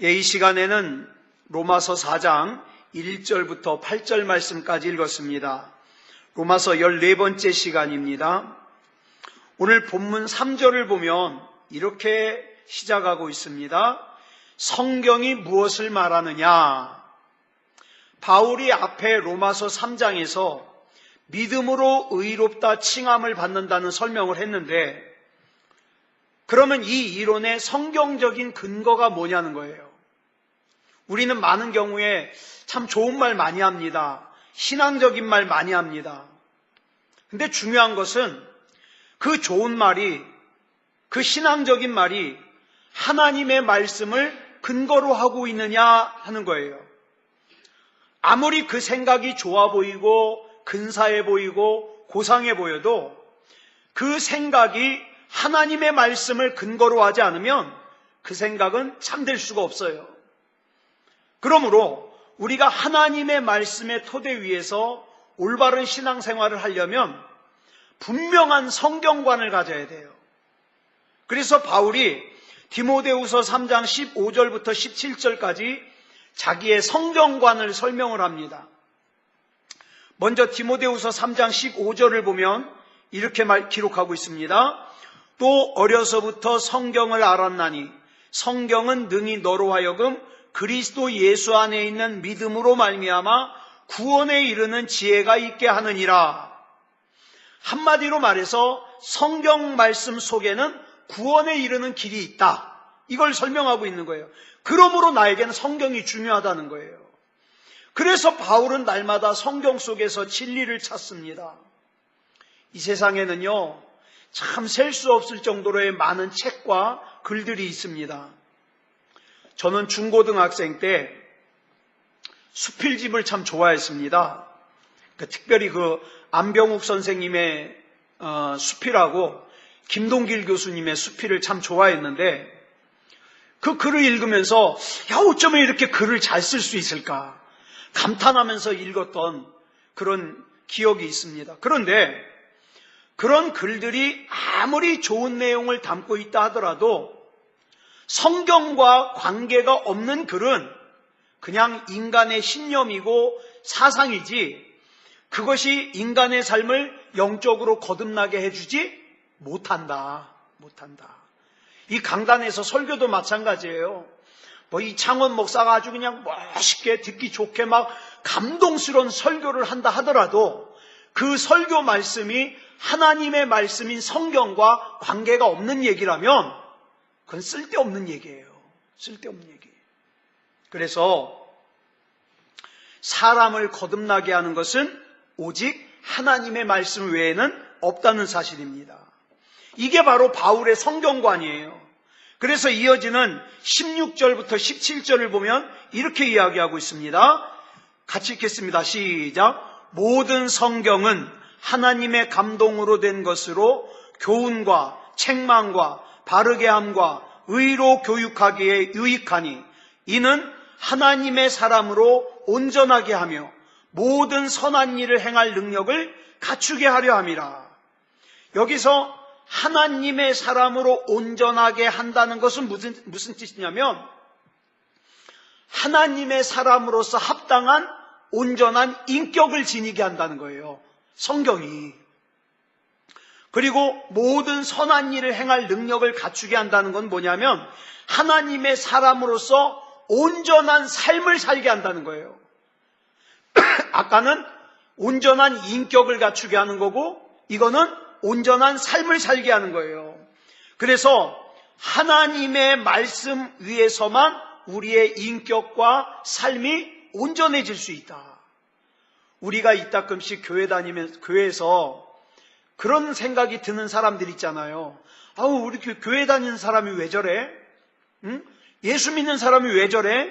이 시간에는 로마서 4장 1절부터 8절 말씀까지 읽었습니다. 로마서 14번째 시간입니다. 오늘 본문 3절을 보면 이렇게 시작하고 있습니다. 성경이 무엇을 말하느냐? 바울이 앞에 로마서 3장에서 믿음으로 의롭다 칭함을 받는다는 설명을 했는데, 그러면 이 이론의 성경적인 근거가 뭐냐는 거예요. 우리는 많은 경우에 참 좋은 말 많이 합니다. 신앙적인 말 많이 합니다. 근데 중요한 것은 그 좋은 말이, 그 신앙적인 말이 하나님의 말씀을 근거로 하고 있느냐 하는 거예요. 아무리 그 생각이 좋아 보이고 근사해 보이고 고상해 보여도 그 생각이 하나님의 말씀을 근거로 하지 않으면 그 생각은 참될 수가 없어요. 그러므로 우리가 하나님의 말씀의 토대 위에서 올바른 신앙생활을 하려면 분명한 성경관을 가져야 돼요. 그래서 바울이 디모데후서 3장 15절부터 17절까지 자기의 성경관을 설명을 합니다. 먼저 디모데후서 3장 15절을 보면 이렇게 기록하고 있습니다. 또 어려서부터 성경을 알았나니 성경은 능히 너로 하여금 그리스도 예수 안에 있는 믿음으로 말미암아 구원에 이르는 지혜가 있게 하느니라. 한마디로 말해서 성경 말씀 속에는 구원에 이르는 길이 있다. 이걸 설명하고 있는 거예요. 그러므로 나에게는 성경이 중요하다는 거예요. 그래서 바울은 날마다 성경 속에서 진리를 찾습니다. 이 세상에는요, 참 셀 수 없을 정도로의 많은 책과 글들이 있습니다. 저는 중고등학생 때 수필집을 참 좋아했습니다. 특별히 안병욱 선생님의 수필하고 김동길 교수님의 수필을 참 좋아했는데, 그 글을 읽으면서 어쩌면 이렇게 글을 잘 쓸 수 있을까 감탄하면서 읽었던 그런 기억이 있습니다. 그런데 그런 글들이 아무리 좋은 내용을 담고 있다 하더라도 성경과 관계가 없는 글은 그냥 인간의 신념이고 사상이지 그것이 인간의 삶을 영적으로 거듭나게 해주지 못한다. 이 강단에서 설교도 마찬가지예요. 이 창원 목사가 아주 그냥 멋있게 듣기 좋게 막 감동스러운 설교를 한다 하더라도 그 설교 말씀이 하나님의 말씀인 성경과 관계가 없는 얘기라면 그건 쓸데없는 얘기예요. 쓸데없는 얘기예요. 그래서 사람을 거듭나게 하는 것은 오직 하나님의 말씀 외에는 없다는 사실입니다. 이게 바로 바울의 성경관이에요. 그래서 이어지는 16절부터 17절을 보면 이렇게 이야기하고 있습니다. 같이 읽겠습니다. 시작. 모든 성경은 하나님의 감동으로 된 것으로 교훈과 책망과 바르게 함과 의로 교육하기에 유익하니 이는 하나님의 사람으로 온전하게 하며 모든 선한 일을 행할 능력을 갖추게 하려 함이라. 여기서 하나님의 사람으로 온전하게 한다는 것은 무슨 뜻이냐면 하나님의 사람으로서 합당한 온전한 인격을 지니게 한다는 거예요. 성경이. 그리고 모든 선한 일을 행할 능력을 갖추게 한다는 건 뭐냐면 하나님의 사람으로서 온전한 삶을 살게 한다는 거예요. 아까는 온전한 인격을 갖추게 하는 거고 이거는 온전한 삶을 살게 하는 거예요. 그래서 하나님의 말씀 위에서만 우리의 인격과 삶이 온전해질 수 있다. 우리가 이따금씩 교회 다니면서 교회에서 그런 생각이 드는 사람들 있잖아요. 우리 교회 다니는 사람이 왜 저래? 응? 예수 믿는 사람이 왜 저래?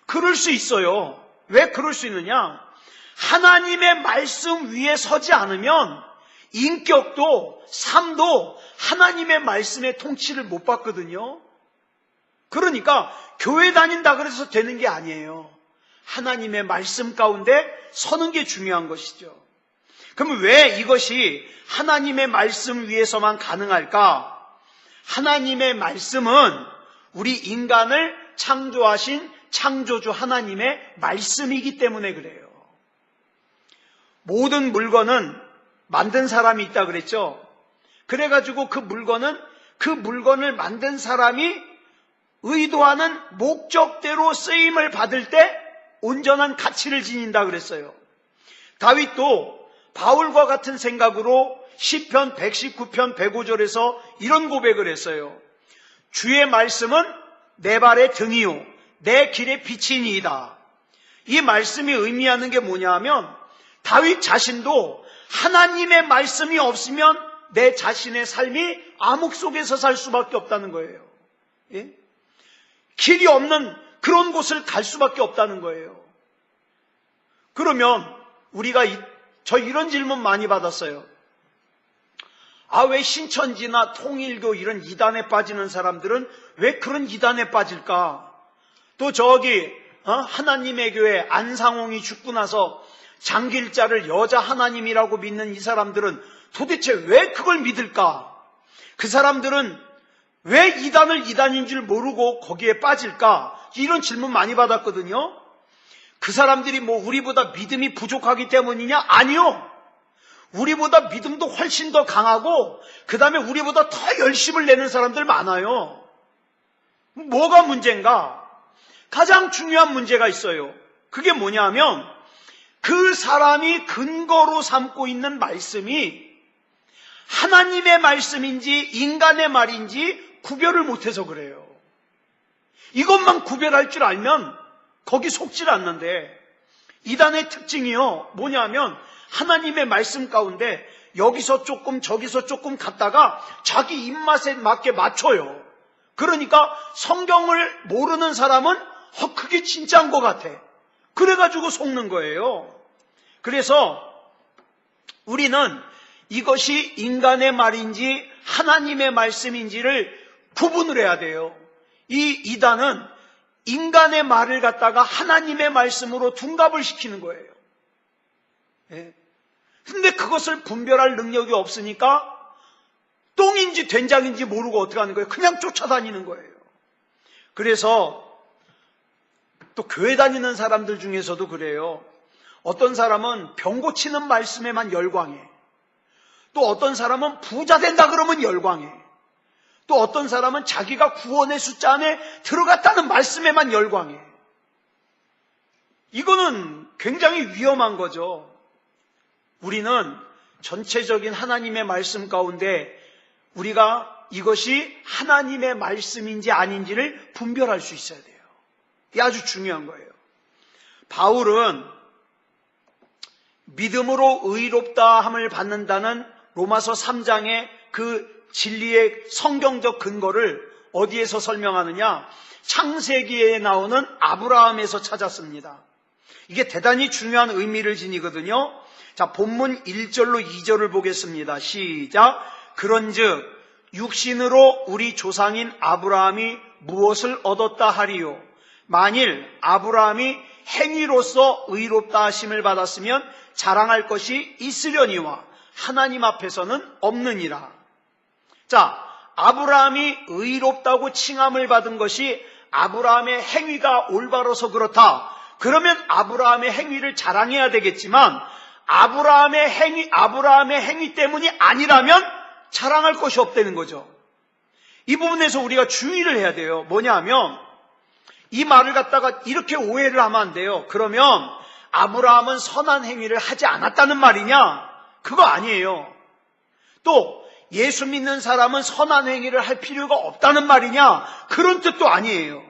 그럴 수 있어요. 왜 그럴 수 있느냐? 하나님의 말씀 위에 서지 않으면 인격도 삶도 하나님의 말씀의 통치를 못 받거든요. 그러니까 교회 다닌다 그래서 되는 게 아니에요. 하나님의 말씀 가운데 서는 게 중요한 것이죠. 그럼 왜 이것이 하나님의 말씀 위에서만 가능할까? 하나님의 말씀은 우리 인간을 창조하신 창조주 하나님의 말씀이기 때문에 그래요. 모든 물건은 만든 사람이 있다 그랬죠. 그래가지고 그 물건을 만든 사람이 의도하는 목적대로 쓰임을 받을 때 온전한 가치를 지닌다 그랬어요. 다윗도 바울과 같은 생각으로 시편 119편 105절에서 이런 고백을 했어요. 주의 말씀은 내 발의 등이요 내 길의 빛이니이다. 이 말씀이 의미하는 게 뭐냐 하면 다윗 자신도 하나님의 말씀이 없으면 내 자신의 삶이 암흑 속에서 살 수밖에 없다는 거예요. 예? 길이 없는 그런 곳을 갈 수밖에 없다는 거예요. 그러면 우리가 저 이런 질문 많이 받았어요. 왜 신천지나 통일교 이런 이단에 빠지는 사람들은 왜 그런 이단에 빠질까? 또 하나님의 교회 안상홍이 죽고 나서 장길자를 여자 하나님이라고 믿는 이 사람들은 도대체 왜 그걸 믿을까? 그 사람들은 왜 이단을 이단인 줄 모르고 거기에 빠질까? 이런 질문 많이 받았거든요. 그 사람들이 우리보다 믿음이 부족하기 때문이냐? 아니요. 우리보다 믿음도 훨씬 더 강하고 그 다음에 우리보다 더 열심을 내는 사람들 많아요. 뭐가 문제인가? 가장 중요한 문제가 있어요. 그게 뭐냐 하면 그 사람이 근거로 삼고 있는 말씀이 하나님의 말씀인지 인간의 말인지 구별을 못해서 그래요. 이것만 구별할 줄 알면 거기 속질 않는데 이단의 특징이요. 뭐냐면 하나님의 말씀 가운데 여기서 조금 저기서 조금 갖다가 자기 입맛에 맞게 맞춰요. 그러니까 성경을 모르는 사람은 그게 진짜인 것 같아. 그래가지고 속는 거예요. 그래서 우리는 이것이 인간의 말인지 하나님의 말씀인지를 구분을 해야 돼요. 이 이단은 인간의 말을 갖다가 하나님의 말씀으로 둔갑을 시키는 거예요. 예. 근데 그것을 분별할 능력이 없으니까 똥인지 된장인지 모르고 어떻게 하는 거예요? 그냥 쫓아다니는 거예요. 그래서 또 교회 다니는 사람들 중에서도 그래요. 어떤 사람은 병 고치는 말씀에만 열광해. 또 어떤 사람은 부자 된다 그러면 열광해. 또 어떤 사람은 자기가 구원의 숫자 안에 들어갔다는 말씀에만 열광해. 이거는 굉장히 위험한 거죠. 우리는 전체적인 하나님의 말씀 가운데 우리가 이것이 하나님의 말씀인지 아닌지를 분별할 수 있어야 돼요. 이게 아주 중요한 거예요. 바울은 믿음으로 의롭다함을 받는다는 로마서 3장의 그 진리의 성경적 근거를 어디에서 설명하느냐? 창세기에 나오는 아브라함에서 찾았습니다. 이게 대단히 중요한 의미를 지니거든요. 자, 본문 1절로 2절을 보겠습니다. 시작. 그런즉 육신으로 우리 조상인 아브라함이 무엇을 얻었다 하리요? 만일 아브라함이 행위로서 의롭다 하심을 받았으면 자랑할 것이 있으려니와 하나님 앞에서는 없느니라. 자, 아브라함이 의롭다고 칭함을 받은 것이 아브라함의 행위가 올바라서 그렇다. 그러면 아브라함의 행위를 자랑해야 되겠지만 아브라함의 행위 때문이 아니라면 자랑할 것이 없다는 거죠. 이 부분에서 우리가 주의를 해야 돼요. 뭐냐 하면 이 말을 갖다가 이렇게 오해를 하면 안 돼요. 그러면 아브라함은 선한 행위를 하지 않았다는 말이냐? 그거 아니에요. 또 예수 믿는 사람은 선한 행위를 할 필요가 없다는 말이냐? 그런 뜻도 아니에요.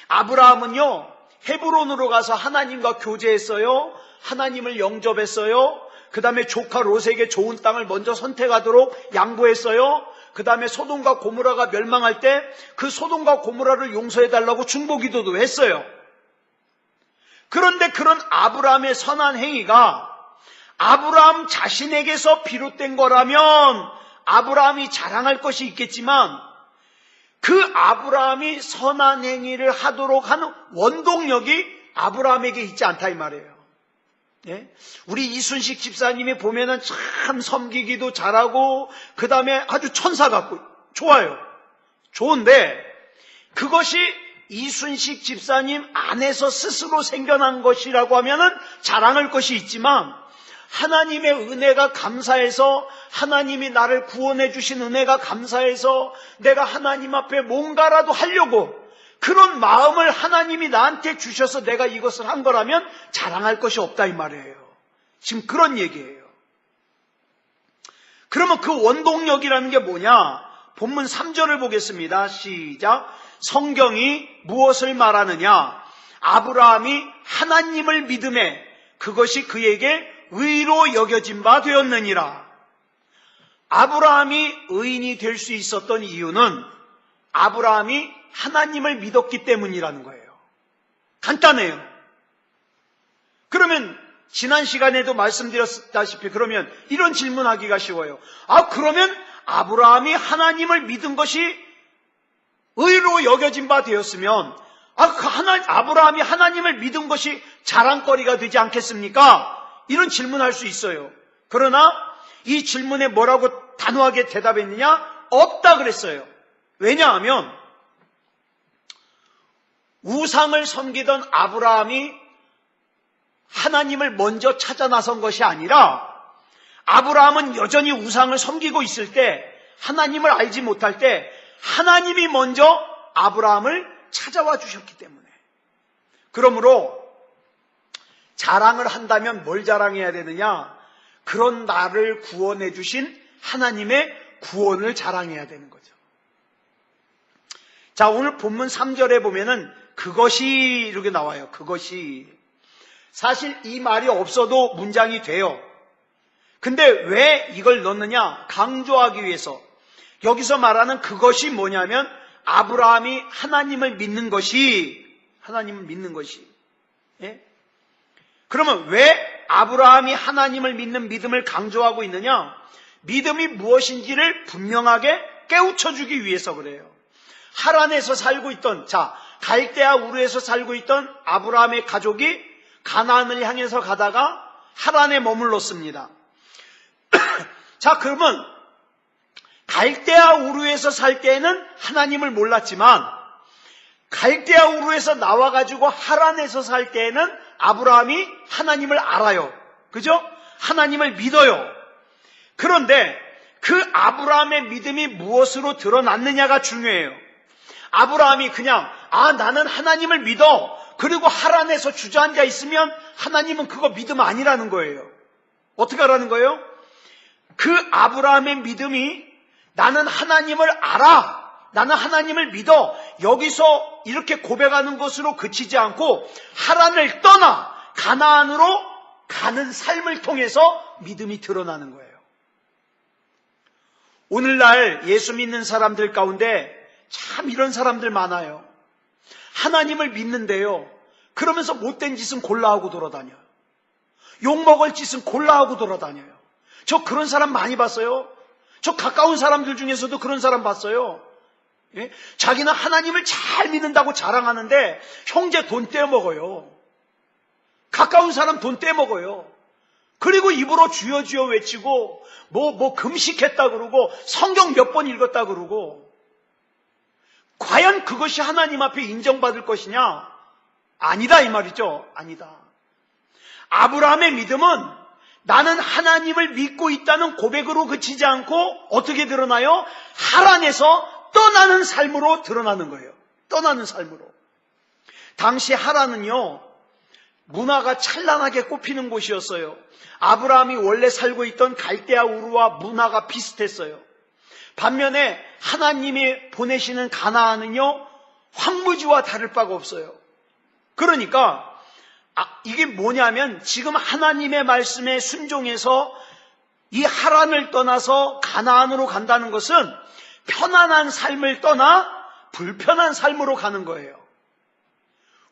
아브라함은요, 헤브론으로 가서 하나님과 교제했어요. 하나님을 영접했어요. 그 다음에 조카 롯에게 좋은 땅을 먼저 선택하도록 양보했어요. 그 다음에 소돔과 고모라가 멸망할 때 그 소돔과 고모라를 용서해달라고 중보기도도 했어요. 그런데 그런 아브라함의 선한 행위가 아브라함 자신에게서 비롯된 거라면 아브라함이 자랑할 것이 있겠지만 그 아브라함이 선한 행위를 하도록 하는 원동력이 아브라함에게 있지 않다 이 말이에요. 예? 우리 이순식 집사님이 보면은 참 섬기기도 잘하고 그 다음에 아주 천사 같고 좋아요. 좋은데 그것이 이순식 집사님 안에서 스스로 생겨난 것이라고 하면은 자랑할 것이 있지만, 하나님의 은혜가 감사해서, 하나님이 나를 구원해 주신 은혜가 감사해서 내가 하나님 앞에 뭔가라도 하려고, 그런 마음을 하나님이 나한테 주셔서 내가 이것을 한 거라면 자랑할 것이 없다 이 말이에요. 지금 그런 얘기예요. 그러면 그 원동력이라는 게 뭐냐? 본문 3절을 보겠습니다. 시작. 성경이 무엇을 말하느냐? 아브라함이 하나님을 믿음에 그것이 그에게 의로 여겨진 바 되었느니라. 아브라함이 의인이 될 수 있었던 이유는 아브라함이 하나님을 믿었기 때문이라는 거예요. 간단해요. 그러면 지난 시간에도 말씀드렸다시피 그러면 이런 질문하기가 쉬워요. 그러면 아브라함이 하나님을 믿은 것이 의로 여겨진 바 되었으면 아브라함이 하나님을 믿은 것이 자랑거리가 되지 않겠습니까? 이런 질문할 수 있어요. 그러나 이 질문에 뭐라고 단호하게 대답했느냐? 없다 그랬어요. 왜냐하면 우상을 섬기던 아브라함이 하나님을 먼저 찾아 나선 것이 아니라, 아브라함은 여전히 우상을 섬기고 있을 때, 하나님을 알지 못할 때 하나님이 먼저 아브라함을 찾아와 주셨기 때문에. 그러므로 자랑을 한다면 뭘 자랑해야 되느냐? 그런 나를 구원해 주신 하나님의 구원을 자랑해야 되는 거죠. 자, 오늘 본문 3절에 보면은 그것이 이렇게 나와요. 그것이. 사실 이 말이 없어도 문장이 돼요. 근데 왜 이걸 넣느냐? 강조하기 위해서. 여기서 말하는 그것이 뭐냐면 아브라함이 하나님을 믿는 것이, 하나님을 믿는 것이. 예? 그러면 왜 아브라함이 하나님을 믿는 믿음을 강조하고 있느냐? 믿음이 무엇인지를 분명하게 깨우쳐주기 위해서 그래요. 하란에서 살고 있던, 갈대아 우르에서 살고 있던 아브라함의 가족이 가나안을 향해서 가다가 하란에 머물렀습니다. 자, 그러면 갈대아 우르에서 살 때에는 하나님을 몰랐지만 갈대아 우르에서 나와가지고 하란에서 살 때에는 아브라함이 하나님을 알아요. 그죠? 하나님을 믿어요. 그런데 그 아브라함의 믿음이 무엇으로 드러났느냐가 중요해요. 아브라함이 그냥 나는 하나님을 믿어, 그리고 하란에서 주저앉아 있으면 하나님은 그거 믿음 아니라는 거예요. 어떻게 하라는 거예요? 그 아브라함의 믿음이 나는 하나님을 알아, 나는 하나님을 믿어, 여기서 이렇게 고백하는 것으로 그치지 않고 하란을 떠나 가나안으로 가는 삶을 통해서 믿음이 드러나는 거예요. 오늘날 예수 믿는 사람들 가운데 참 이런 사람들 많아요. 하나님을 믿는데요, 그러면서 못된 짓은 골라하고 돌아다녀요. 욕먹을 짓은 골라하고 돌아다녀요. 저 그런 사람 많이 봤어요. 저 가까운 사람들 중에서도 그런 사람 봤어요. 예? 자기는 하나님을 잘 믿는다고 자랑하는데 형제 돈 떼어먹어요. 가까운 사람 돈 떼어먹어요. 그리고 입으로 주여 주여 외치고 뭐 금식했다 그러고 성경 몇 번 읽었다 그러고, 과연 그것이 하나님 앞에 인정받을 것이냐? 아니다 이 말이죠. 아니다. 아브라함의 믿음은 나는 하나님을 믿고 있다는 고백으로 그치지 않고 어떻게 드러나요? 하란에서 떠나는 삶으로 드러나는 거예요. 떠나는 삶으로. 당시 하란은요, 문화가 찬란하게 꽃피는 곳이었어요. 아브라함이 원래 살고 있던 갈대아 우르와 문화가 비슷했어요. 반면에 하나님이 보내시는 가나안은요, 황무지와 다를 바가 없어요. 그러니까 이게 뭐냐면 지금 하나님의 말씀에 순종해서 이 하란을 떠나서 가나안으로 간다는 것은 편안한 삶을 떠나 불편한 삶으로 가는 거예요.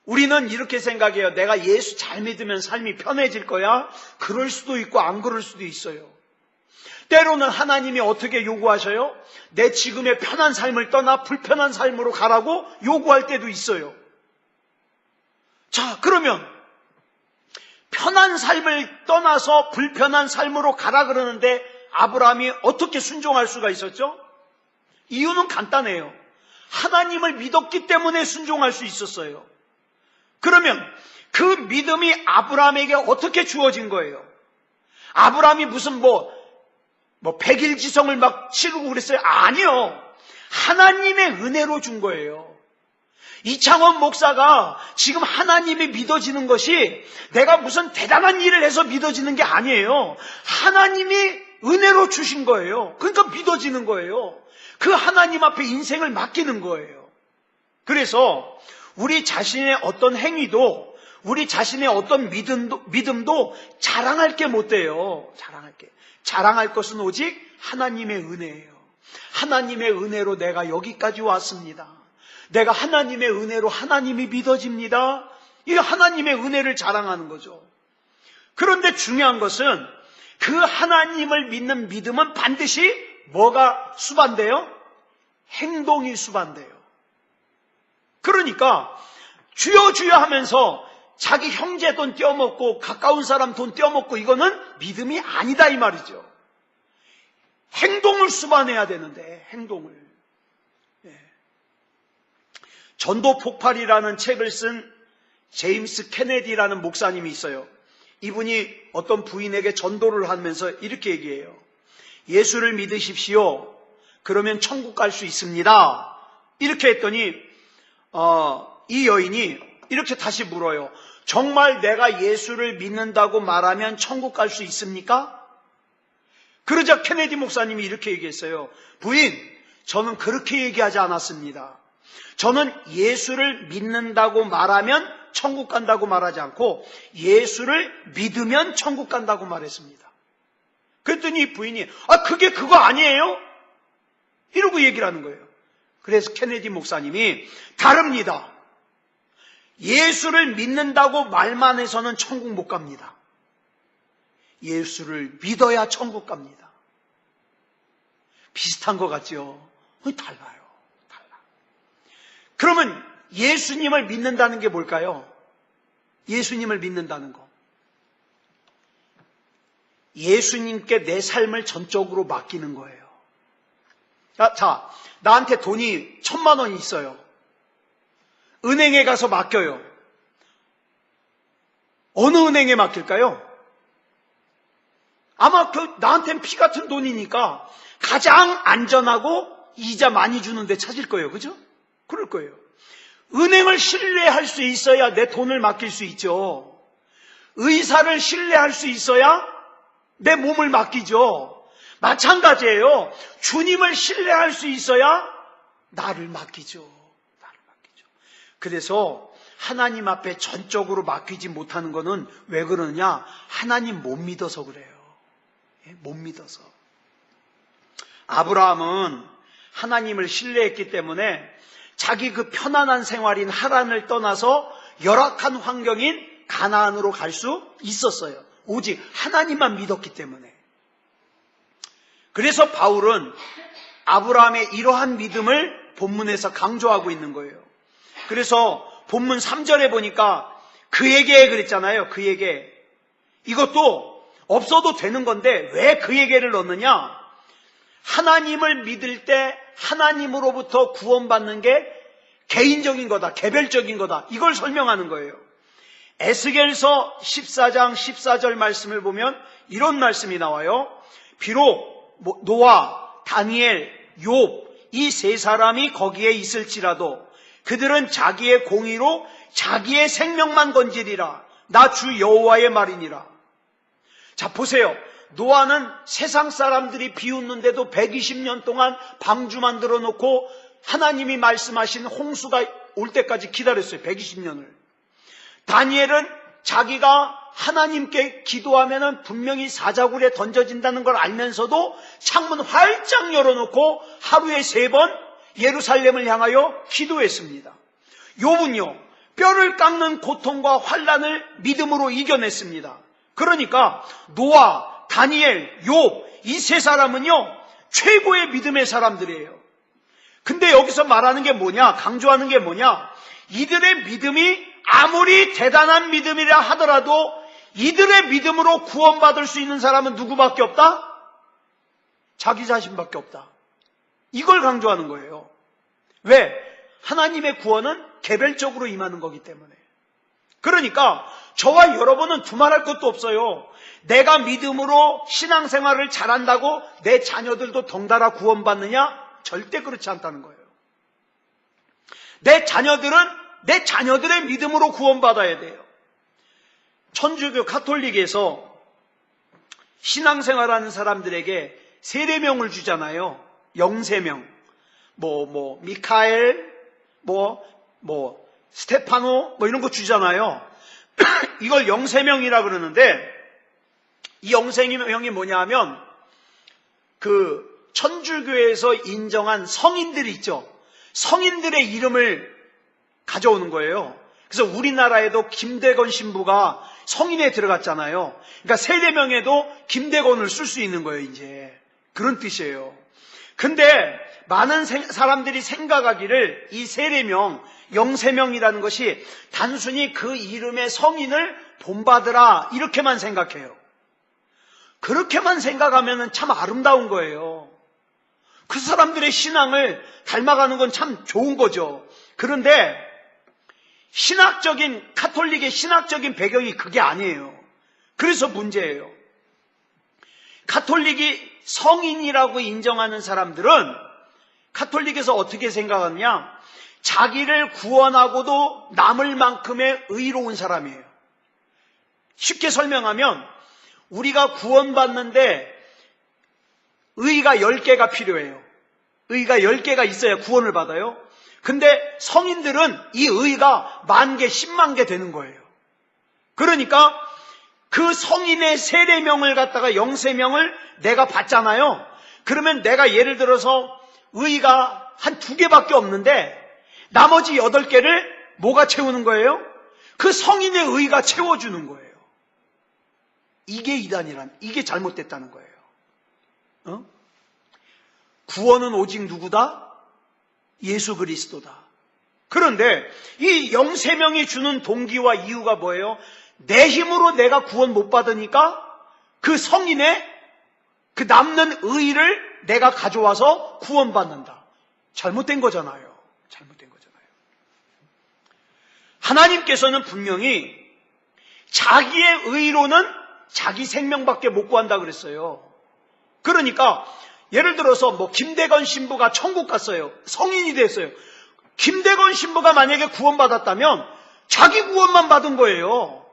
우리는 이렇게 생각해요. 내가 예수 잘 믿으면 삶이 편해질 거야. 그럴 수도 있고 안 그럴 수도 있어요. 때로는 하나님이 어떻게 요구하셔요? 내 지금의 편한 삶을 떠나 불편한 삶으로 가라고 요구할 때도 있어요. 자, 그러면 편한 삶을 떠나서 불편한 삶으로 가라 그러는데 아브라함이 어떻게 순종할 수가 있었죠? 이유는 간단해요. 하나님을 믿었기 때문에 순종할 수 있었어요. 그러면 그 믿음이 아브라함에게 어떻게 주어진 거예요? 아브라함이 무슨 100일지성을 막 치르고 그랬어요? 아니요. 하나님의 은혜로 준 거예요. 이창원 목사가 지금 하나님이 믿어지는 것이 내가 무슨 대단한 일을 해서 믿어지는 게 아니에요. 하나님이 은혜로 주신 거예요. 그러니까 믿어지는 거예요. 그 하나님 앞에 인생을 맡기는 거예요. 그래서 우리 자신의 어떤 행위도, 우리 자신의 어떤 믿음도 자랑할 게 못 돼요. 자랑할 것은 오직 하나님의 은혜예요. 하나님의 은혜로 내가 여기까지 왔습니다. 내가 하나님의 은혜로 하나님이 믿어집니다. 이게 하나님의 은혜를 자랑하는 거죠. 그런데 중요한 것은 그 하나님을 믿는 믿음은 반드시 뭐가 수반돼요? 행동이 수반돼요. 그러니까 주여 주여 하면서 자기 형제 돈 떼어먹고 가까운 사람 돈 떼어먹고 이거는 믿음이 아니다 이 말이죠. 행동을 수반해야 되는데 행동을. 전도 폭발이라는 책을 쓴 제임스 케네디라는 목사님이 있어요. 이분이 어떤 부인에게 전도를 하면서 이렇게 얘기해요. 예수를 믿으십시오. 그러면 천국 갈 수 있습니다. 이렇게 했더니 이 여인이 이렇게 다시 물어요. 정말 내가 예수를 믿는다고 말하면 천국 갈 수 있습니까? 그러자 케네디 목사님이 이렇게 얘기했어요. 부인, 저는 그렇게 얘기하지 않았습니다. 저는 예수를 믿는다고 말하면 천국 간다고 말하지 않고 예수를 믿으면 천국 간다고 말했습니다. 그랬더니 부인이 그게 그거 아니에요? 이러고 얘기를 하는 거예요. 그래서 케네디 목사님이 다릅니다. 예수를 믿는다고 말만 해서는 천국 못 갑니다. 예수를 믿어야 천국 갑니다. 비슷한 것 같죠? 달라요. 그러면 예수님을 믿는다는 게 뭘까요? 예수님을 믿는다는 거. 예수님께 내 삶을 전적으로 맡기는 거예요. 자, 나한테 돈이 1,000만 원이 있어요. 은행에 가서 맡겨요. 어느 은행에 맡길까요? 아마 나한테는 피 같은 돈이니까 가장 안전하고 이자 많이 주는 데 찾을 거예요. 그죠? 그럴 거예요. 은행을 신뢰할 수 있어야 내 돈을 맡길 수 있죠. 의사를 신뢰할 수 있어야 내 몸을 맡기죠. 마찬가지예요. 주님을 신뢰할 수 있어야 나를 맡기죠. 그래서 하나님 앞에 전적으로 맡기지 못하는 것은 왜 그러냐? 하나님 못 믿어서 그래요. 못 믿어서. 아브라함은 하나님을 신뢰했기 때문에 자기 그 편안한 생활인 하란을 떠나서 열악한 환경인 가나안으로 갈 수 있었어요. 오직 하나님만 믿었기 때문에. 그래서 바울은 아브라함의 이러한 믿음을 본문에서 강조하고 있는 거예요. 그래서 본문 3절에 보니까 그에게 그랬잖아요. 그에게. 이것도 없어도 되는 건데 왜 그에게를 넣느냐? 하나님을 믿을 때 하나님으로부터 구원받는 게 개인적인 거다, 개별적인 거다. 이걸 설명하는 거예요. 에스겔서 14장 14절 말씀을 보면 이런 말씀이 나와요. 비록 노아, 다니엘, 욥 이 세 사람이 거기에 있을지라도 그들은 자기의 공의로 자기의 생명만 건지리라. 나 주 여호와의 말이니라. 자, 보세요. 노아는 세상 사람들이 비웃는데도 120년 동안 방주 만들어 놓고 하나님이 말씀하신 홍수가 올 때까지 기다렸어요. 120년을. 다니엘은 자기가 하나님께 기도하면은 분명히 사자굴에 던져진다는 걸 알면서도 창문 활짝 열어놓고 하루에 3번 예루살렘을 향하여 기도했습니다. 욥은요, 뼈를 깎는 고통과 환난을 믿음으로 이겨냈습니다. 그러니까 노아, 다니엘, 욥 이 세 사람은요 최고의 믿음의 사람들이에요. 근데 여기서 말하는 게 뭐냐, 강조하는 게 뭐냐, 이들의 믿음이 아무리 대단한 믿음이라 하더라도 이들의 믿음으로 구원받을 수 있는 사람은 누구밖에 없다? 자기 자신밖에 없다. 이걸 강조하는 거예요. 왜? 하나님의 구원은 개별적으로 임하는 거기 때문에. 그러니까 저와 여러분은 두말할 것도 없어요. 내가 믿음으로 신앙생활을 잘한다고 내 자녀들도 덩달아 구원받느냐? 절대 그렇지 않다는 거예요. 내 자녀들은 내 자녀들의 믿음으로 구원받아야 돼요. 천주교 가톨릭에서 신앙생활하는 사람들에게 세례명을 주잖아요. 영세명. 미카엘, 스테파노, 이런 거 주잖아요. 이걸 영세명이라 그러는데, 이 영세명이 뭐냐 하면, 천주교에서 인정한 성인들이 있죠. 성인들의 이름을 가져오는 거예요. 그래서 우리나라에도 김대건 신부가 성인에 들어갔잖아요. 그러니까 세례명에도 김대건을 쓸 수 있는 거예요, 이제. 그런 뜻이에요. 근데 많은 사람들이 생각하기를 이 세례명, 영세명이라는 것이 단순히 그 이름의 성인을 본받으라 이렇게만 생각해요. 그렇게만 생각하면 참 아름다운 거예요. 그 사람들의 신앙을 닮아가는 건 참 좋은 거죠. 그런데 카톨릭의 신학적인 배경이 그게 아니에요. 그래서 문제예요. 카톨릭이 성인이라고 인정하는 사람들은 카톨릭에서 어떻게 생각하느냐? 자기를 구원하고도 남을 만큼의 의로운 사람이에요. 쉽게 설명하면 우리가 구원받는데 의가 10개가 필요해요. 의가 10개가 있어야 구원을 받아요. 근데 성인들은 이 의가 10,000개, 100,000개 되는 거예요. 그러니까 그 성인의 세례명을 갖다가 영세명을 내가 받잖아요. 그러면 내가 예를 들어서 의가 한 2개밖에 없는데 나머지 8개를 뭐가 채우는 거예요? 그 성인의 의가 채워주는 거예요. 이게 이게 잘못됐다는 거예요. 구원은 오직 누구다? 예수 그리스도다. 그런데 이 영세명이 주는 동기와 이유가 뭐예요? 내 힘으로 내가 구원 못 받으니까 그 성인의 그 남는 의를 내가 가져와서 구원받는다. 잘못된 거잖아요. 잘못된 거잖아요. 하나님께서는 분명히 자기의 의로는 자기 생명밖에 못 구한다 그랬어요. 그러니까 예를 들어서 김대건 신부가 천국 갔어요. 성인이 됐어요. 김대건 신부가 만약에 구원받았다면 자기 구원만 받은 거예요.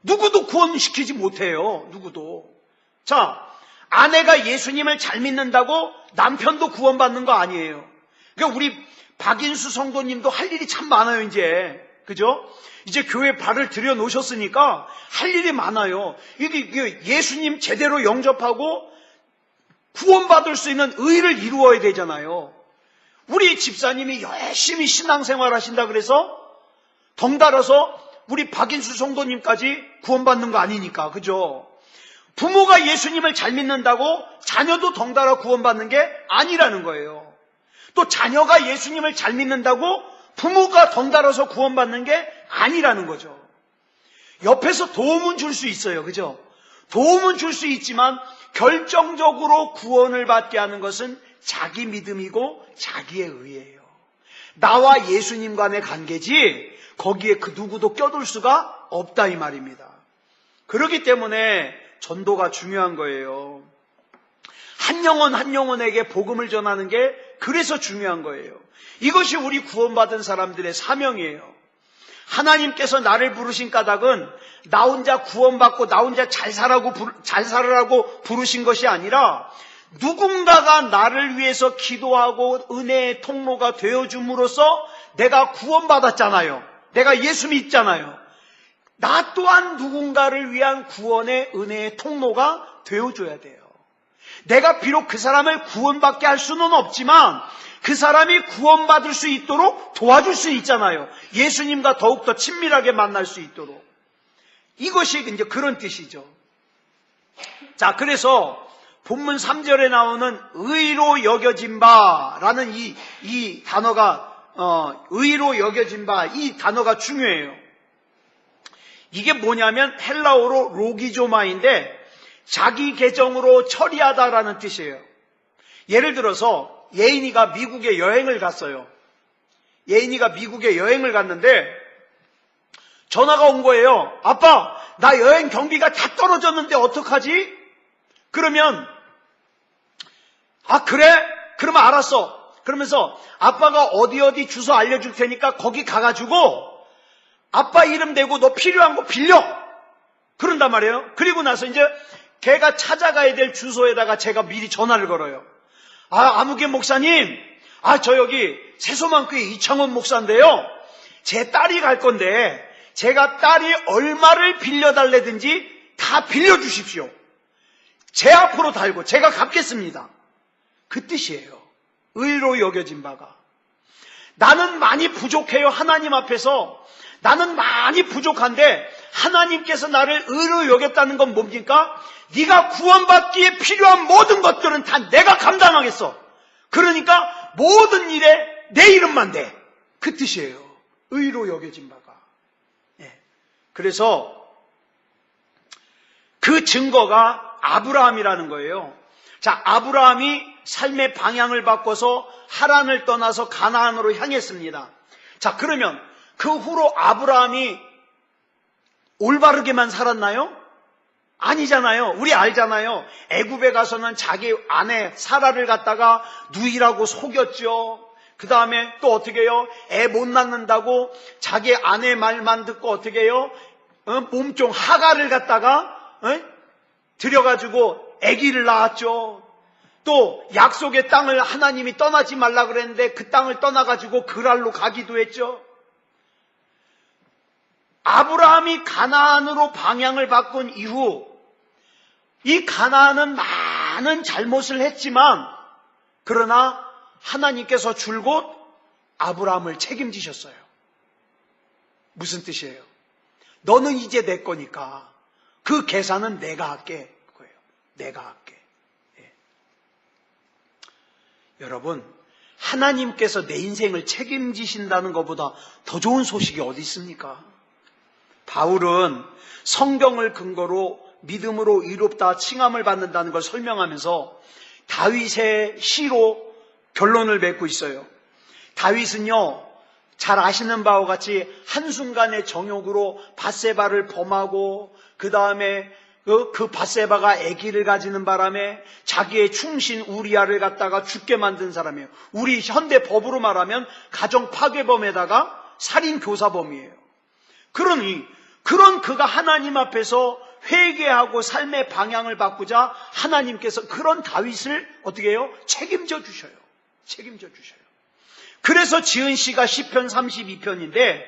누구도 구원시키지 못해요. 누구도. 자, 아내가 예수님을 잘 믿는다고 남편도 구원받는 거 아니에요. 그러니까 우리 박인수 성도님도 할 일이 참 많아요, 이제. 그죠? 이제 교회 발을 들여놓으셨으니까 할 일이 많아요. 이게 예수님 제대로 영접하고 구원받을 수 있는 의를 이루어야 되잖아요. 우리 집사님이 열심히 신앙생활 하신다 그래서 덩달아서 우리 박인수 성도님까지 구원받는 거 아니니까. 그죠? 부모가 예수님을 잘 믿는다고 자녀도 덩달아 구원받는 게 아니라는 거예요. 또 자녀가 예수님을 잘 믿는다고 부모가 덩달아서 구원받는 게 아니라는 거죠. 옆에서 도움은 줄 수 있어요. 그죠? 도움은 줄 수 있지만 결정적으로 구원을 받게 하는 것은 자기 믿음이고 자기의 의예요. 나와 예수님 간의 관계지 거기에 그 누구도 껴들 수가 없다 이 말입니다. 그렇기 때문에 전도가 중요한 거예요. 한 영혼 한 영혼에게 복음을 전하는 게 그래서 중요한 거예요. 이것이 우리 구원받은 사람들의 사명이에요. 하나님께서 나를 부르신 까닭은 나 혼자 구원받고 나 혼자 잘 살으라고 부르신 것이 아니라 누군가가 나를 위해서 기도하고 은혜의 통로가 되어줌으로써 내가 구원받았잖아요. 내가 예수 믿잖아요. 나 또한 누군가를 위한 구원의 은혜의 통로가 되어줘야 돼요. 내가 비록 그 사람을 구원받게 할 수는 없지만 그 사람이 구원받을 수 있도록 도와줄 수 있잖아요. 예수님과 더욱더 친밀하게 만날 수 있도록. 이것이 이제 그런 뜻이죠. 자, 그래서 본문 3절에 나오는 의로 여겨진 바라는 이 단어가 의로 여겨진 바 이 단어가 중요해요. 이게 뭐냐면 헬라어로 로기조마인데 자기 계정으로 처리하다라는 뜻이에요. 예를 들어서 예인이가 미국에 여행을 갔어요. 예인이가 미국에 여행을 갔는데 전화가 온 거예요. 아빠, 나 여행 경비가 다 떨어졌는데 어떡하지? 그러면 그래? 그러면 알았어. 그러면서 아빠가 어디 주소 알려줄 테니까 거기 가가지고 아빠 이름 대고 너 필요한 거 빌려. 그런단 말이에요. 그리고 나서 이제 걔가 찾아가야 될 주소에다가 제가 미리 전화를 걸어요. 아무개 목사님, 저 여기 세소만교회 이창원 목사인데요. 제 딸이 갈 건데 제가 딸이 얼마를 빌려달래든지 다 빌려주십시오. 제 앞으로 달고 제가 갚겠습니다. 그 뜻이에요. 의로 여겨진 바가. 나는 많이 부족해요. 하나님 앞에서 나는 많이 부족한데 하나님께서 나를 의로 여겼다는 건 뭡니까? 네가 구원받기에 필요한 모든 것들은 다 내가 감당하겠어. 그러니까 모든 일에 내 이름만 대. 그 뜻이에요. 의로 여겨진 바가. 그래서 그 증거가 아브라함이라는 거예요. 자, 아브라함이 삶의 방향을 바꿔서 하란을 떠나서 가나안으로 향했습니다. 자, 그러면 그 후로 아브라함이 올바르게만 살았나요? 아니잖아요. 우리 알잖아요. 애굽에 가서는 자기 아내 사라를 갖다가 누이라고 속였죠. 그 다음에 또 어떻게 해요? 애 못 낳는다고 자기 아내 말만 듣고 어떻게 해요? 몸종 하가를 갖다가 들여가지고 아기를 낳았죠. 또 약속의 땅을 하나님이 떠나지 말라 그랬는데 그 땅을 떠나가지고 그랄로 가기도 했죠. 아브라함이 가나안으로 방향을 바꾼 이후 이 가나안은 많은 잘못을 했지만 그러나 하나님께서 줄곧 아브라함을 책임지셨어요. 무슨 뜻이에요? 너는 이제 내 거니까 그 계산은 내가 할게. 그거예요. 내가 할게. 여러분, 하나님께서 내 인생을 책임지신다는 것보다 더 좋은 소식이 어디 있습니까? 바울은 성경을 근거로 믿음으로 의롭다 칭함을 받는다는 걸 설명하면서 다윗의 시로 결론을 맺고 있어요. 다윗은요, 잘 아시는 바와 같이 한순간의 정욕으로 밧세바를 범하고 그 다음에 그 밧세바가 아기를 가지는 바람에 자기의 충신 우리아를 갖다가 죽게 만든 사람이에요. 우리 현대 법으로 말하면 가정 파괴범에다가 살인 교사범이에요. 그러니 그런 그가 하나님 앞에서 회개하고 삶의 방향을 바꾸자 하나님께서 그런 다윗을 어떻게 해요? 책임져 주셔요. 책임져 주셔요. 그래서 지은 시가 시편 32편인데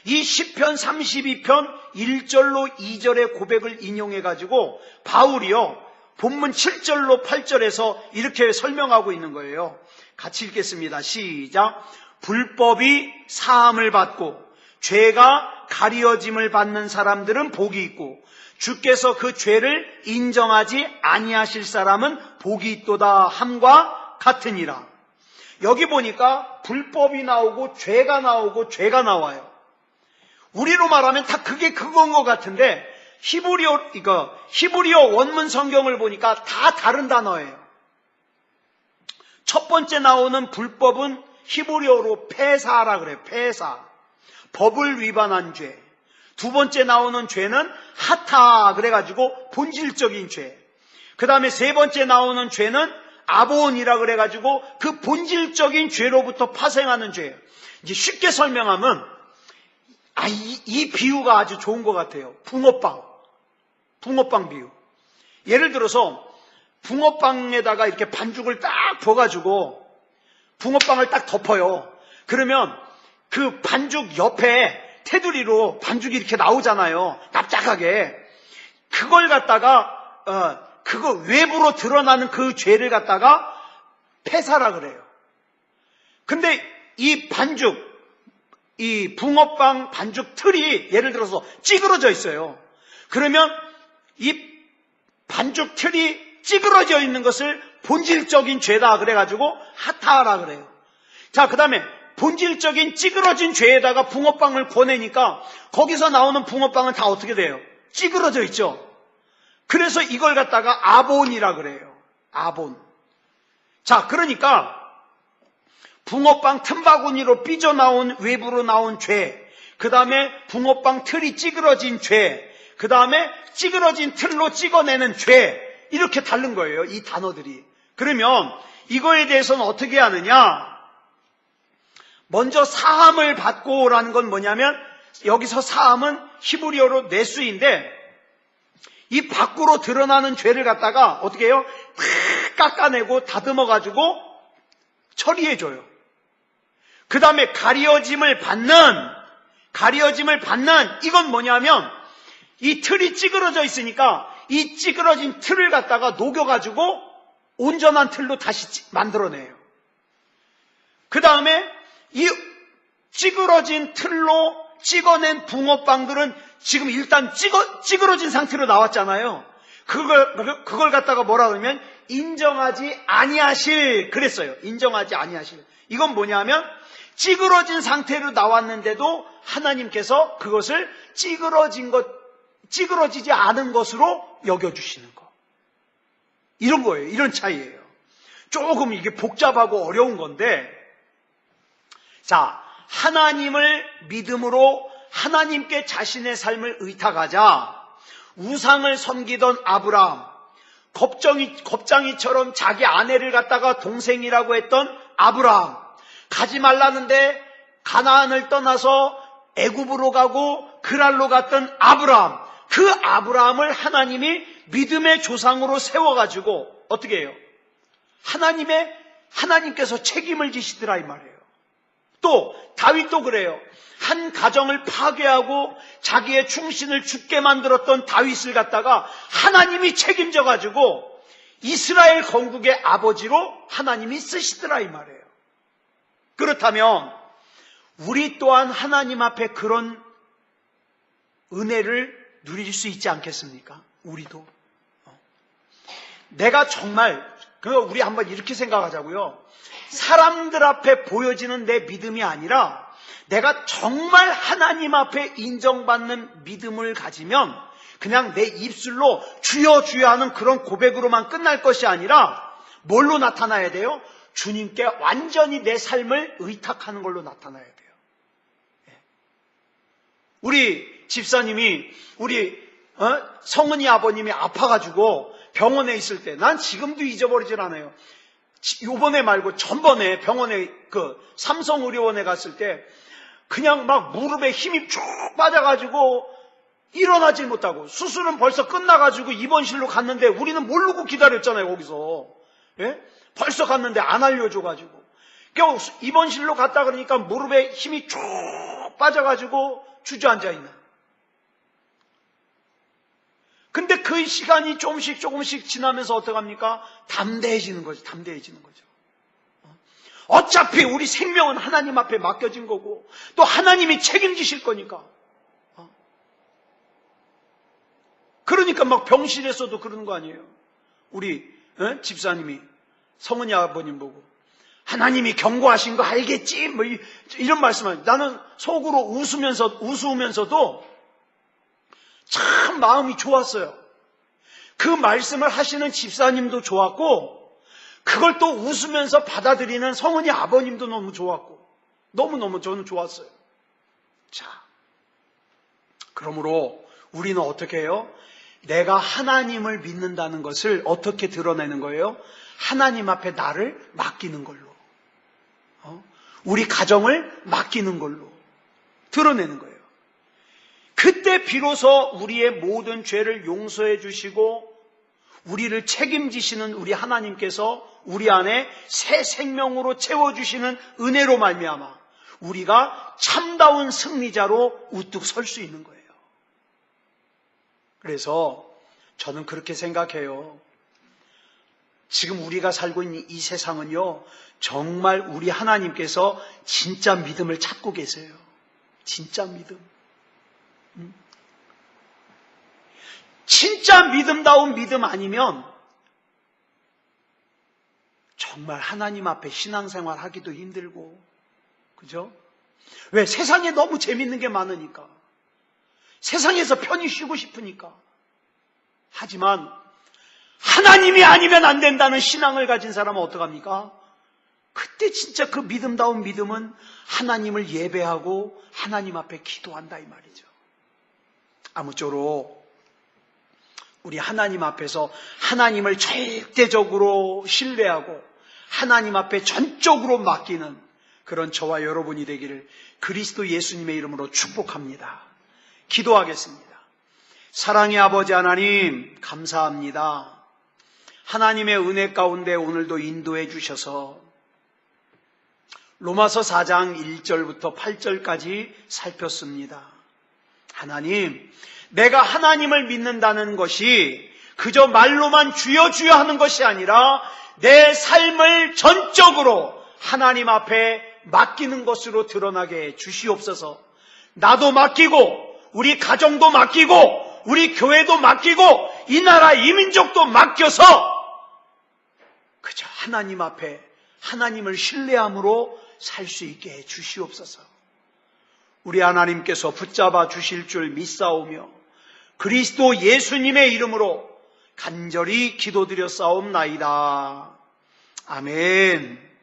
이 시편 32편 1절로 2절의 고백을 인용해가지고 바울이요 본문 7절로 8절에서 이렇게 설명하고 있는 거예요. 같이 읽겠습니다. 시작. 불법이 사함을 받고 죄가 가리어짐을 받는 사람들은 복이 있고 주께서 그 죄를 인정하지 아니하실 사람은 복이 있도다 함과 같으니라. 여기 보니까 불법이 나오고 죄가 나오고 죄가 나와요. 우리로 말하면 다 그게 그건 것 같은데 히브리어 원문 성경을 보니까 다 다른 단어예요. 첫 번째 나오는 불법은 히브리어로 페사라 그래요. 페사. 법을 위반한 죄. 두 번째 나오는 죄는 하타 그래가지고 본질적인 죄. 그 다음에 세 번째 나오는 죄는 아본이라 그래가지고 그 본질적인 죄로부터 파생하는 죄예요. 이제 쉽게 설명하면 이 비유가 아주 좋은 것 같아요. 붕어빵 비유. 예를 들어서 붕어빵에다가 이렇게 반죽을 딱 부어가지고 붕어빵을 딱 덮어요. 그러면 그 반죽 옆에 테두리로 반죽이 이렇게 나오잖아요. 납작하게. 그걸 갖다가 그거 외부로 드러나는 그 죄를 갖다가 폐사라 그래요. 근데 이 반죽, 이 붕어빵 반죽 틀이 예를 들어서 찌그러져 있어요. 그러면 이 반죽 틀이 찌그러져 있는 것을 본질적인 죄다 그래가지고 하타라 그래요. 자, 그 다음에 본질적인 찌그러진 죄에다가 붕어빵을 보내니까 거기서 나오는 붕어빵은 다 어떻게 돼요? 찌그러져 있죠. 그래서 이걸 갖다가 아본이라 그래요. 아본. 자, 그러니까 붕어빵 틈바구니로 삐져나온 외부로 나온 죄, 그 다음에 붕어빵 틀이 찌그러진 죄, 그 다음에 찌그러진 틀로 찍어내는 죄, 이렇게 다른 거예요, 이 단어들이. 그러면 이거에 대해서는 어떻게 하느냐? 먼저 사함을 받고라는 건 뭐냐면, 여기서 사함은 히브리어로 내수인데, 이 밖으로 드러나는 죄를 갖다가 어떻게 해요? 탁 깎아내고 다듬어가지고 처리해줘요. 그 다음에 가려짐을 받는, 이건 뭐냐면, 이 틀이 찌그러져 있으니까 이 찌그러진 틀을 갖다가 녹여가지고 온전한 틀로 다시 만들어내요. 그 다음에 이 찌그러진 틀로 찍어낸 붕어빵들은 지금 일단 찌그러진 상태로 나왔잖아요. 그걸 갖다가 뭐라 그러면 인정하지 아니하실, 그랬어요. 인정하지 아니하실. 이건 뭐냐면 찌그러진 상태로 나왔는데도 하나님께서 그것을 찌그러지지 않은 것으로 여겨주시는 거. 이런 거예요. 이런 차이예요. 조금 이게 복잡하고 어려운 건데, 자, 하나님을 믿음으로 하나님께 자신의 삶을 의탁하자 우상을 섬기던 아브라함, 겁장이처럼 자기 아내를 갖다가 동생이라고 했던 아브라함, 가지 말라는데 가나안을 떠나서 애굽으로 가고 그랄로 갔던 아브라함, 그 아브라함을 하나님이 믿음의 조상으로 세워가지고 어떻게 해요? 하나님께서 책임을 지시더라 이 말이에요. 또 다윗도 그래요. 한 가정을 파괴하고 자기의 충신을 죽게 만들었던 다윗을 갖다가 하나님이 책임져가지고 이스라엘 건국의 아버지로 하나님이 쓰시더라 이 말이에요. 그렇다면 우리 또한 하나님 앞에 그런 은혜를 누릴 수 있지 않겠습니까? 우리도. 내가 정말, 우리 한번 이렇게 생각하자고요. 사람들 앞에 보여지는 내 믿음이 아니라 내가 정말 하나님 앞에 인정받는 믿음을 가지면 그냥 내 입술로 주여 주여 하는 그런 고백으로만 끝날 것이 아니라 뭘로 나타나야 돼요? 주님께 완전히 내 삶을 의탁하는 걸로 나타나야 돼요. 우리 집사님이 우리 성은이 아버님이 아파가지고 병원에 있을 때, 난 지금도 잊어버리질 않아요. 요번에 말고 전번에 병원에 삼성의료원에 갔을 때 그냥 막 무릎에 힘이 쭉 빠져가지고 일어나질 못하고 수술은 벌써 끝나가지고 입원실로 갔는데 우리는 모르고 기다렸잖아요. 거기서 벌써 갔는데 안 알려줘가지고 겨우 입원실로 갔다 그러니까 무릎에 힘이 쭉 빠져가지고 주저앉아 있는. 근데 그 시간이 조금씩 지나면서 어떡합니까? 담대해지는 거죠. 어차피 우리 생명은 하나님 앞에 맡겨진 거고 또 하나님이 책임지실 거니까. 그러니까 막 병실에서도 그러는 거 아니에요. 우리 집사님이 성은이 아버님 보고 하나님이 경고하신 거 알겠지? 뭐 이런 말씀을. 나는 속으로 웃으면서도 참 마음이 좋았어요. 그 말씀을 하시는 집사님도 좋았고 그걸 또 웃으면서 받아들이는 성은이 아버님도 너무 좋았고 너무너무 저는 좋았어요. 자, 그러므로 우리는 어떻게 해요? 내가 하나님을 믿는다는 것을 어떻게 드러내는 거예요? 하나님 앞에 나를 맡기는 걸로, 우리 가정을 맡기는 걸로 드러내는 거예요. 그때 비로소 우리의 모든 죄를 용서해 주시고 우리를 책임지시는 우리 하나님께서 우리 안에 새 생명으로 채워주시는 은혜로 말미암아 우리가 참다운 승리자로 우뚝 설 수 있는 거예요. 그래서 저는 그렇게 생각해요. 지금 우리가 살고 있는 이 세상은요, 정말 우리 하나님께서 진짜 믿음을 찾고 계세요. 진짜 믿음. 진짜 믿음다운 믿음 아니면 정말 하나님 앞에 신앙생활 하기도 힘들고, 그죠? 왜? 세상에 너무 재밌는 게 많으니까. 세상에서 편히 쉬고 싶으니까. 하지만 하나님이 아니면 안 된다는 신앙을 가진 사람은 어떡합니까? 그때 진짜 그 믿음다운 믿음은 하나님을 예배하고 하나님 앞에 기도한다 이 말이죠. 아무쪼록 우리 하나님 앞에서 하나님을 절대적으로 신뢰하고 하나님 앞에 전적으로 맡기는 그런 저와 여러분이 되기를 그리스도 예수님의 이름으로 축복합니다. 기도하겠습니다. 사랑의 아버지 하나님 감사합니다. 하나님의 은혜 가운데 오늘도 인도해 주셔서 로마서 4장 1절부터 8절까지 살폈습니다. 하나님, 내가 하나님을 믿는다는 것이 그저 말로만 주여 주여 하는 것이 아니라 내 삶을 전적으로 하나님 앞에 맡기는 것으로 드러나게 해 주시옵소서. 나도 맡기고 우리 가정도 맡기고 우리 교회도 맡기고 이 나라 이 민족도 맡겨서 그저 하나님 앞에 하나님을 신뢰함으로 살 수 있게 해 주시옵소서. 우리 하나님께서 붙잡아 주실 줄 믿사오며 그리스도 예수님의 이름으로 간절히 기도드려 싸움나이다. 아멘.